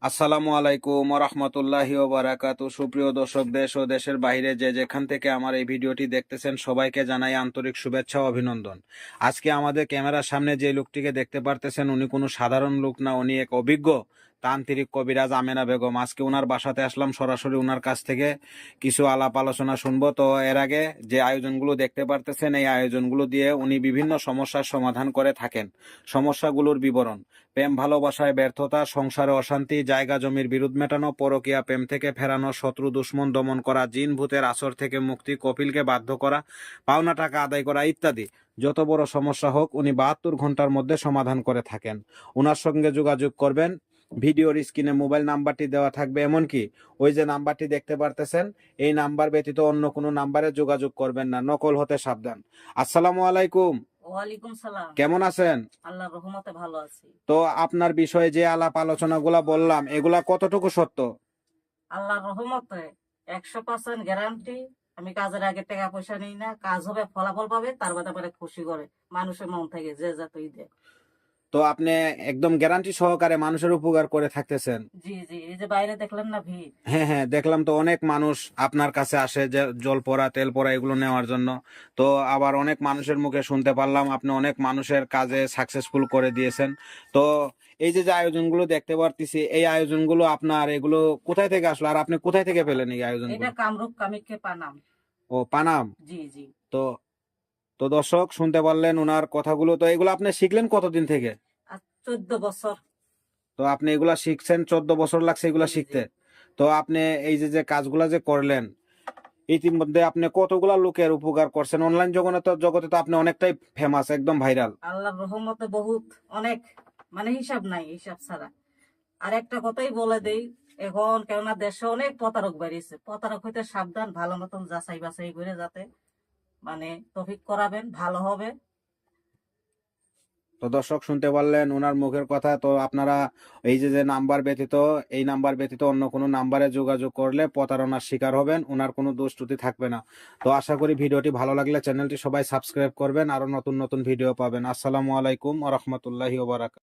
আসসালামু আলাইকুম রহমতুল্লাহি ওয়া বারাকাতু। সুপ্রিয় দর্শক, দেশ ও দেশের বাইরে যে যেখান থেকে আমার এই ভিডিওটি দেখতেছেন সবাইকে জানাই আন্তরিক শুভেচ্ছা ও অভিনন্দন। আজকে আমাদের ক্যামেরার সামনে যে লোকটিকে দেখতে পারতেছেন উনি কোনো সাধারণ লোক না, উনি এক অভিজ্ঞ তান্ত্রিক কবিরাজ আমেনা বেগম। আজকে উনার বাসাতে আসলাম, সরাসরি উনার কাছ থেকে কিছু আলাপ আলোচনা শুনবো। তো এর আগে যে আয়োজনগুলো দেখতে পারতেছেন এই আয়োজনগুলো দিয়ে উনি বিভিন্ন সমস্যার সমাধান করে থাকেন। সমস্যাগুলোর বিবরণ: প্রেম ভালোবাসায় ব্যর্থতা, সংসারে অশান্তি, জায়গা জমির বিরোধ মেটানো, পরকীয়া প্রেম থেকে ফেরানো, শত্রু দুশ্মন দমন করা, জিন ভূতের আসর থেকে মুক্তি, কপিলকে বাধ্য করা, পাওনা টাকা আদায় করা ইত্যাদি। যত বড় সমস্যা হোক উনি 72 ঘন্টার মধ্যে সমাধান করে থাকেন। ওনার সঙ্গে যোগাযোগ করবেন, ভিডিওর স্ক্রিনে মোবাইল নাম্বারটি দেওয়া থাকবে, এমনকি ওই যে নাম্বারটি দেখতে পারতেছেন এই নাম্বার ব্যতীত অন্য কোনো নাম্বারে যোগাযোগ করবেন না, নকল হতে সাবধান। আসসালামু আলাইকুম। ওয়ালাইকুম সালাম। কেমন আছেন? আল্লাহর রহমতে ভালো আছি। তো আপনার বিষয়ে যে আলাপ আলোচনাগুলা বললাম এগুলা কতটুকু সত্য? আল্লাহর রহমতে 100% গ্যারান্টি। আমি কাজের আগে টাকা পয়সা নেই না, কাজ হবে, ফলাফল পাবে, তার বাদে পরে খুশি করে মানুষের মন থেকে যে যতই দেয়। তো আপনি একদম গ্যারান্টি সহকারে মানুষের উপকার করে থাকতেছেন? জি জি, এই যে বাইরে দেখলেন না ভিড়। হ্যাঁ হ্যাঁ, দেখলাম তো অনেক মানুষ আপনার কাছে আসে যে জল পড়া তেল পড়া এগুলো নেওয়ার জন্য। তো আবার অনেক মানুষের মুখে শুনতে পারলাম আপনি অনেক মানুষের কাজে সাকসেসফুল করে দিয়েছেন। তো এই যে যে আয়োজনগুলো দেখতে পারতেছি এই আয়োজনগুলো আপনার এগুলো কোথায় থেকে আসলো, আর আপনি কোথায় থেকে পেলেন এই আয়োজনগুলো? এটা কামরূপ কামিক্ষে পানাম। ও, পানাম। জি জি। তো তো দর্শক শুনতে পারলেন ওনার কথাগুলো। তো এগুলো আপনি শিখলেন কতদিন থেকে? আর 14 বছর। তো আপনি এগুলা শিখছেন, 14 বছর লাগছে এগুলা জি, জি। শিখতে। তো আপনি এই যে যে কাজগুলা যে করলেন ইতিমধ্যে আপনি কতগুলা লোকের উপকার করছেন? অনলাইন জগতে তো আপনি অনেকটাই ফেমাস, একদম ভাইরাল। আল্লাহর রহমতে বহুত, অনেক, মানে হিসাব নাই, হিসাব ছাড়া। আর একটা কথাই বলে দেই, এখন কেননা দেশে অনেক প্রতারক বেরিয়েছে, প্রতারক হইতে সাবধান, ভালো মতন যাচাই বাছাই করে যাতে মানে তফিক করাবেন, ভালো হবে। তো দর্শক শুনতে পারলেন ওনার মুখের কথা। তো আপনারা এই যে যে নাম্বার ব্যতীত, এই নাম্বার ব্যতীত অন্য কোনো নাম্বারে যোগাযোগ করলে প্রতারণার শিকার হবেন, ওনার কোনো দোষ ত্রুটি থাকবে না। তো আশা করি ভিডিওটি ভালো লাগলে চ্যানেলটি সবাই সাবস্ক্রাইব করবেন, আরো নতুন নতুন ভিডিও পাবেন। আসসালামু আলাইকুম ওয়া রাহমাতুল্লাহি ওয়া বারাকাতুহু।